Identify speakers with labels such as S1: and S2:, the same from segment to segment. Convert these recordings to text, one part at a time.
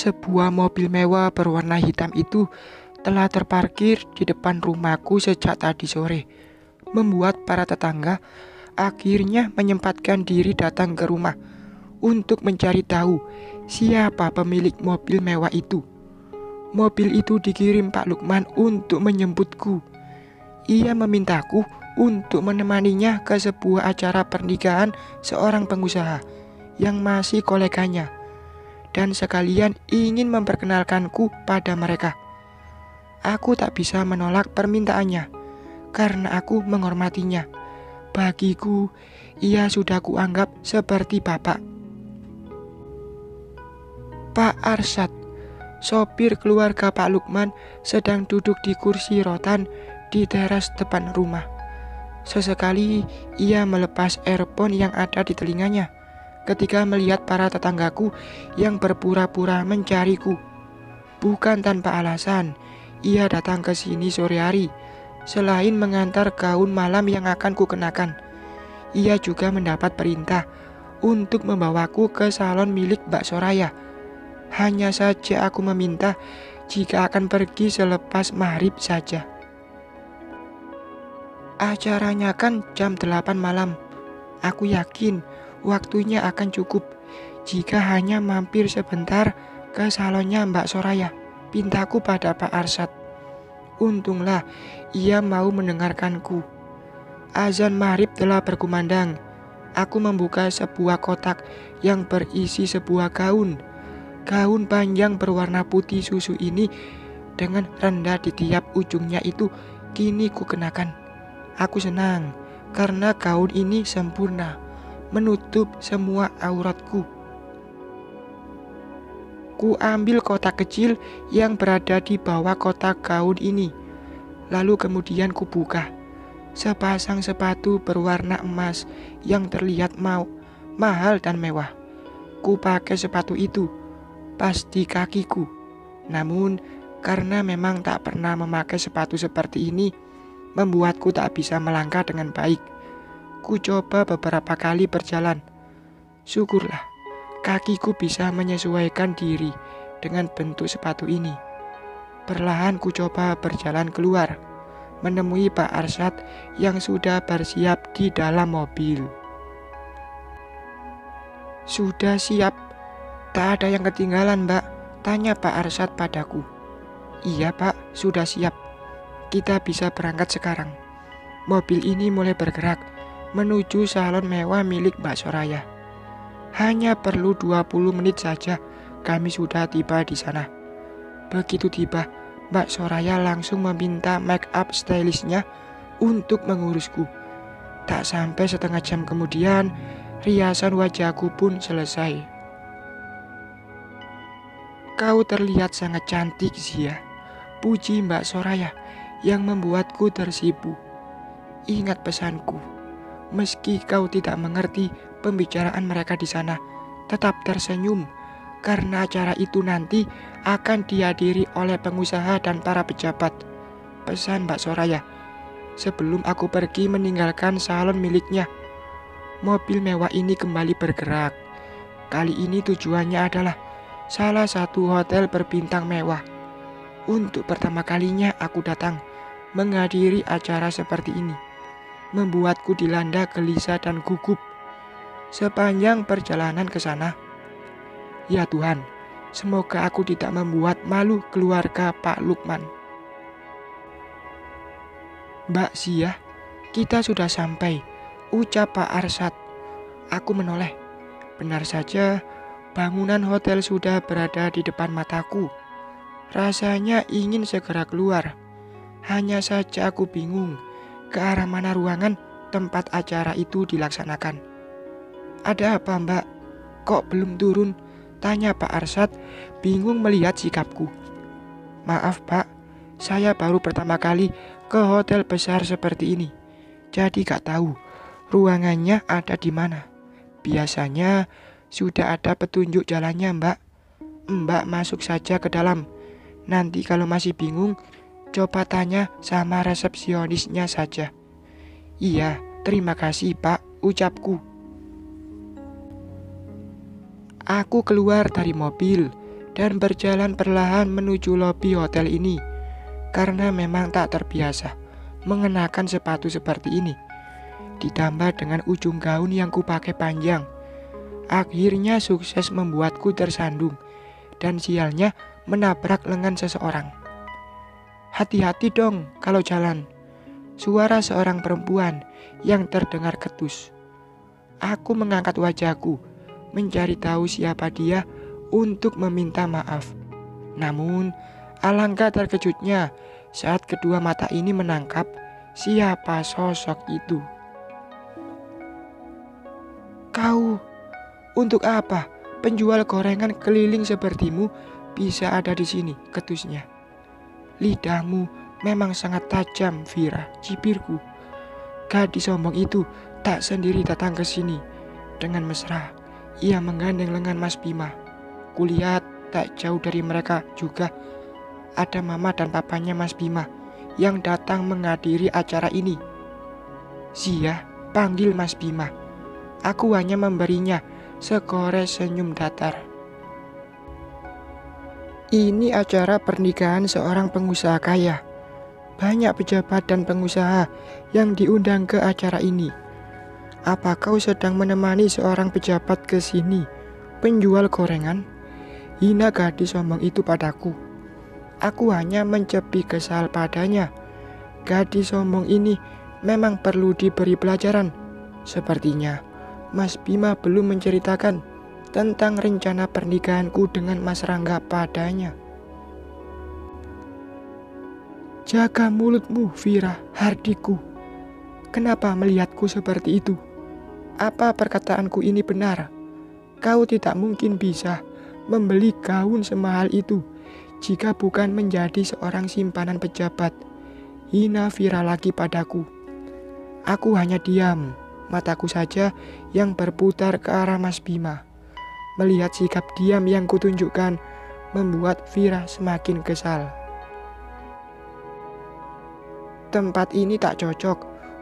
S1: Sebuah mobil mewah berwarna hitam itu telah terparkir di depan rumahku sejak tadi sore, membuat para tetangga akhirnya menyempatkan diri datang ke rumah untuk mencari tahu siapa pemilik mobil mewah itu. Mobil itu dikirim Pak Lukman untuk menjemputku. Ia memintaku untuk menemaninya ke sebuah acara pernikahan seorang pengusaha yang masih koleganya, dan sekalian ingin memperkenalkanku pada mereka. Aku tak bisa menolak permintaannya karena aku menghormatinya. Bagiku, ia sudah kuanggap seperti bapak. Pak Arsyad, sopir keluarga Pak Lukman, sedang duduk di kursi rotan di teras depan rumah. Sesekali ia melepas earphone yang ada di telinganya ketika melihat para tetanggaku yang berpura-pura mencariku. Bukan tanpa alasan, ia datang ke sini sore hari. Selain mengantar gaun malam yang akan kukenakan, ia juga mendapat perintah untuk membawaku ke salon milik Mbak Soraya. Hanya saja aku meminta jika akan pergi selepas maghrib saja. Acaranya kan jam 8 malam. Aku yakin waktunya akan cukup jika hanya mampir sebentar ke salonnya Mbak Soraya, pintaku pada Pak Arsyad. Untunglah ia mau mendengarkanku. Azan maghrib telah berkumandang. Aku membuka sebuah kotak yang berisi sebuah gaun. Gaun panjang berwarna putih susu ini dengan rendah di tiap ujungnya itu kini kukenakan. Aku senang karena gaun ini sempurna, menutup semua auratku. Ku ambil kotak kecil yang berada di bawah kotak gaun ini. Lalu kemudian ku buka. Sepasang sepatu berwarna emas yang terlihat mahal dan mewah. Ku pakai sepatu itu pas di kakiku. Namun karena memang tak pernah memakai sepatu seperti ini, membuatku tak bisa melangkah dengan baik. Ku coba beberapa kali berjalan. Syukurlah kakiku bisa menyesuaikan diri dengan bentuk sepatu ini. Perlahan ku coba berjalan keluar, menemui Pak Arsyad yang sudah bersiap di dalam mobil. Sudah siap? Tak ada yang ketinggalan, Mbak? Tanya Pak Arsyad padaku. Iya Pak, sudah siap. Kita bisa berangkat sekarang. Mobil ini mulai bergerak menuju salon mewah milik Mbak Soraya. Hanya perlu 20 menit saja kami sudah tiba di sana. Begitu tiba, Mbak Soraya langsung meminta make up stylistnya untuk mengurusku. Tak sampai setengah jam kemudian, riasan wajahku pun selesai. Kau terlihat sangat cantik, Zia, puji Mbak Soraya yang membuatku tersipu. Ingat pesanku, meski kau tidak mengerti pembicaraan mereka di sana, tetap tersenyum karena acara itu nanti akan dihadiri oleh pengusaha dan para pejabat. Pesan Mbak Soraya sebelum aku pergi meninggalkan salon miliknya. Mobil mewah ini kembali bergerak. Kali ini tujuannya adalah salah satu hotel berbintang mewah. Untuk pertama kalinya aku datang menghadiri acara seperti ini, membuatku dilanda gelisah dan gugup sepanjang perjalanan ke sana. Ya Tuhan, semoga aku tidak membuat malu keluarga Pak Lukman. Mbak Zia, kita sudah sampai, ucap Pak Arsyad. Aku menoleh. Benar saja, bangunan hotel sudah berada di depan mataku. Rasanya ingin segera keluar. Hanya saja aku bingung ke arah mana ruangan tempat acara itu dilaksanakan. Ada apa Mbak? Kok belum turun? Tanya Pak Arsyad bingung melihat sikapku. Maaf Pak, saya baru pertama kali ke hotel besar seperti ini. Jadi gak tahu ruangannya ada di mana. Biasanya sudah ada petunjuk jalannya Mbak. Mbak masuk saja ke dalam. Nanti kalau masih bingung, coba tanya sama resepsionisnya saja. Iya, terima kasih Pak, ucapku. Aku keluar dari mobil dan berjalan perlahan menuju lobi hotel ini karena memang tak terbiasa mengenakan sepatu seperti ini. Ditambah dengan ujung gaun yang kupakai panjang, akhirnya sukses membuatku tersandung dan sialnya menabrak lengan seseorang. "Hati-hati dong kalau jalan," suara seorang perempuan yang terdengar ketus. Aku mengangkat wajahku, mencari tahu siapa dia untuk meminta maaf. Namun, alangkah terkejutnya saat kedua mata ini menangkap siapa sosok itu. "Kau, untuk apa penjual gorengan keliling sepertimu bisa ada di sini?" ketusnya. "Lidahmu memang sangat tajam, Vira," cibirku. Gadis sombong itu tak sendiri datang ke sini. Dengan mesra, ia menggandeng lengan Mas Bima. Kulihat tak jauh dari mereka juga ada mama dan papanya Mas Bima yang datang menghadiri acara ini. "Zia, panggil Mas Bima." Aku hanya memberinya segores senyum datar. Ini acara pernikahan seorang pengusaha kaya. Banyak pejabat dan pengusaha yang diundang ke acara ini. "Apa kau sedang menemani seorang pejabat ke sini, penjual gorengan?" hina gadis sombong itu padaku. Aku hanya mencepi kesal padanya. Gadis sombong ini memang perlu diberi pelajaran. Sepertinya Mas Bima belum menceritakan tentang rencana pernikahanku dengan Mas Rangga padanya. "Jaga mulutmu, Vira Hardiku. Kenapa melihatku seperti itu? Apa perkataanku ini benar? Kau tidak mungkin bisa membeli gaun semahal itu jika bukan menjadi seorang simpanan pejabat," hina Vira lagi padaku. Aku hanya diam, mataku saja yang berputar ke arah Mas Bima. Melihat sikap diam yang kutunjukkan membuat Vira semakin kesal. "Tempat ini tak cocok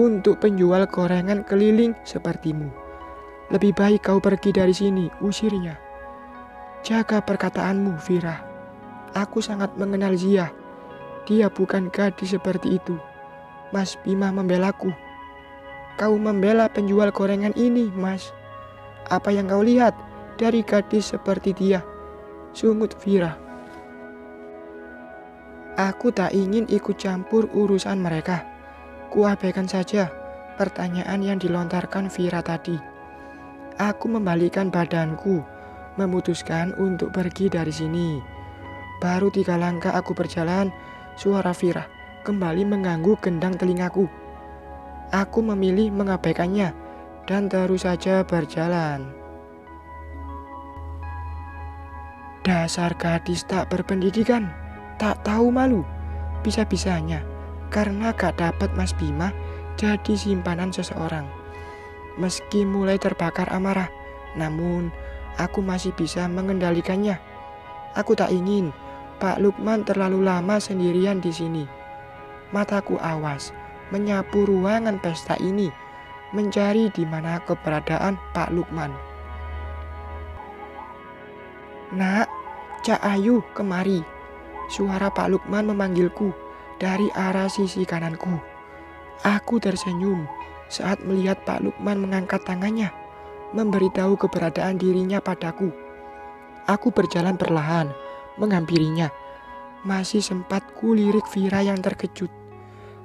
S1: untuk penjual gorengan keliling sepertimu. Lebih baik kau pergi dari sini," usirnya. "Jaga perkataanmu, Vira. Aku sangat mengenal Zia. Dia bukan gadis seperti itu." Mas Bima membelaku. "Kau membela penjual gorengan ini, Mas. Apa yang kau lihat dari gadis seperti dia?" sungut Vira. Aku tak ingin ikut campur urusan mereka. Kuabaikan saja pertanyaan yang dilontarkan Vira tadi. Aku membalikkan badanku, memutuskan untuk pergi dari sini. Baru 3 langkah aku berjalan, suara Vira kembali mengganggu gendang telingaku. Aku memilih mengabaikannya dan terus saja berjalan. Dasar gadis tak berpendidikan, tak tahu malu. Bisa-bisanya karena gak dapat Mas Bima jadi simpanan seseorang. Meski mulai terbakar amarah, namun aku masih bisa mengendalikannya. Aku tak ingin Pak Lukman terlalu lama sendirian di sini. Mataku awas menyapu ruangan pesta ini, mencari di mana keberadaan Pak Lukman. "Nak, Cak Ayu, kemari." Suara Pak Lukman memanggilku dari arah sisi kananku. Aku tersenyum saat melihat Pak Lukman mengangkat tangannya, memberitahu keberadaan dirinya padaku. Aku berjalan perlahan, menghampirinya. Masih sempat kulirik Vira yang terkejut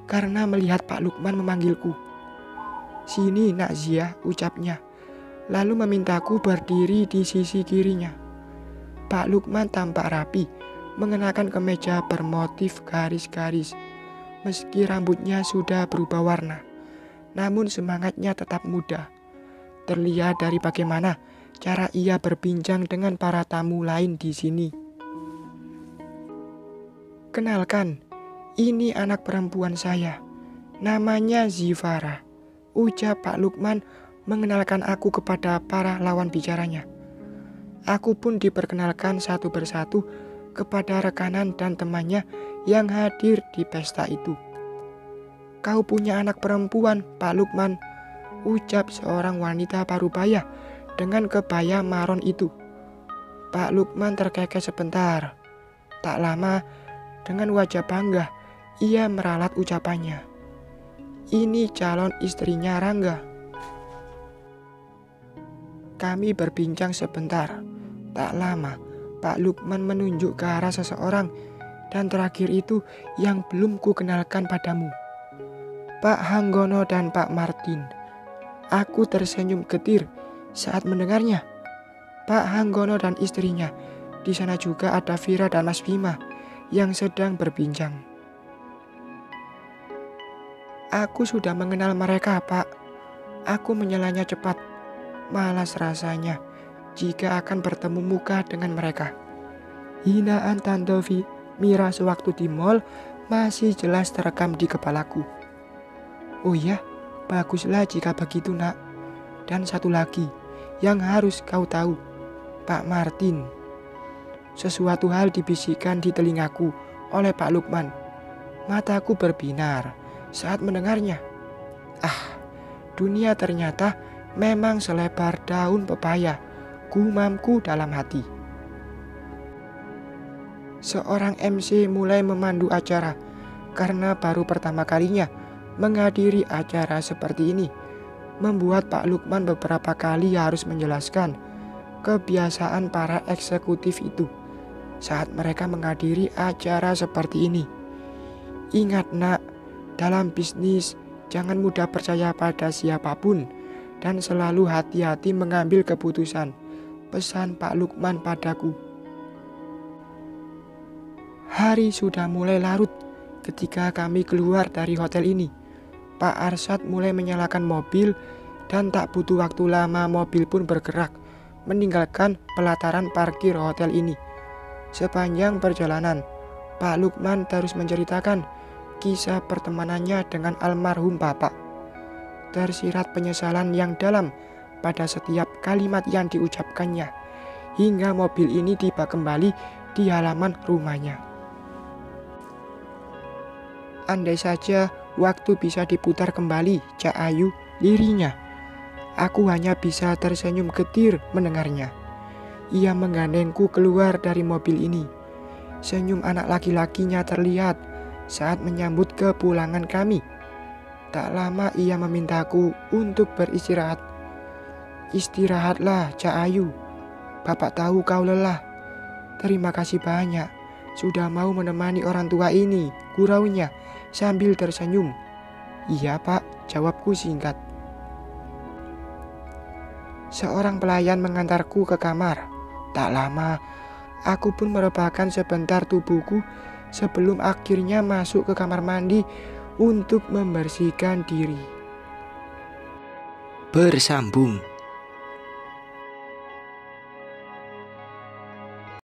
S1: karena melihat Pak Lukman memanggilku. "Sini, Nak Zia," ucapnya, lalu memintaku berdiri di sisi kirinya. Pak Lukman tampak rapi, mengenakan kemeja bermotif garis-garis. Meski rambutnya sudah berubah warna, namun semangatnya tetap muda. Terlihat dari bagaimana cara ia berbincang dengan para tamu lain di sini. "Kenalkan, ini anak perempuan saya. Namanya Zivara," ucap Pak Lukman mengenalkan aku kepada para lawan bicaranya. Aku pun diperkenalkan satu persatu kepada rekanan dan temannya yang hadir di pesta itu. "Kau punya anak perempuan, Pak Lukman," ucap seorang wanita parubaya dengan kebaya maron itu. Pak Lukman terkekeh sebentar. Tak lama, dengan wajah bangga, ia meralat ucapannya. Ini calon istrinya Rangga. Kami berbincang sebentar. Tak lama, Pak Lukman menunjuk ke arah seseorang, dan terakhir itu yang belum ku kenalkan padamu. Pak Hanggono dan Pak Martin. Aku tersenyum getir saat mendengarnya. Pak Hanggono dan istrinya. Di sana juga ada Vira dan Mas Bima yang sedang berbincang. Aku sudah mengenal mereka, Pak. Aku menyelanya cepat. Malas rasanya jika akan bertemu muka dengan mereka. Hinaan Tante Mira sewaktu di mall masih jelas terekam di kepalaku. Oh ya, baguslah jika begitu, Nak. Dan satu lagi yang harus kau tahu, Pak Martin. Sesuatu hal dibisikkan di telingaku oleh Pak Lukman. Mataku berbinar saat mendengarnya. Dunia ternyata memang selebar daun pepaya, gumamku dalam hati. Seorang MC mulai memandu acara karena baru pertama kalinya menghadiri acara seperti ini. Membuat Pak Lukman beberapa kali harus menjelaskan kebiasaan para eksekutif itu saat mereka menghadiri acara seperti ini. Ingat, Nak, dalam bisnis jangan mudah percaya pada siapapun dan selalu hati-hati mengambil keputusan, pesan Pak Lukman padaku. Hari sudah mulai larut ketika kami keluar dari hotel ini. Pak Arsyad mulai menyalakan mobil dan tak butuh waktu lama mobil pun bergerak meninggalkan pelataran parkir hotel ini. Sepanjang perjalanan, Pak Lukman terus menceritakan kisah pertemanannya dengan almarhum Bapak. Tersirat penyesalan yang dalam pada setiap kalimat yang diucapkannya, hingga mobil ini tiba kembali di halaman rumahnya. Andai saja waktu bisa diputar kembali, Cak Ayu, lirinya. Aku hanya bisa tersenyum getir mendengarnya. Ia menggandengku keluar dari mobil ini. Senyum anak laki-lakinya terlihat saat menyambut kepulangan kami. Tak lama ia memintaku untuk beristirahat. Istirahatlah, Cak Ayu. Bapak tahu kau lelah. Terima kasih banyak sudah mau menemani orang tua ini, guraunya sambil tersenyum. Iya, Pak, jawabku singkat. Seorang pelayan mengantarku ke kamar. Tak lama, aku pun merebahkan sebentar tubuhku sebelum akhirnya masuk ke kamar mandi untuk membersihkan diri.
S2: Bersambung.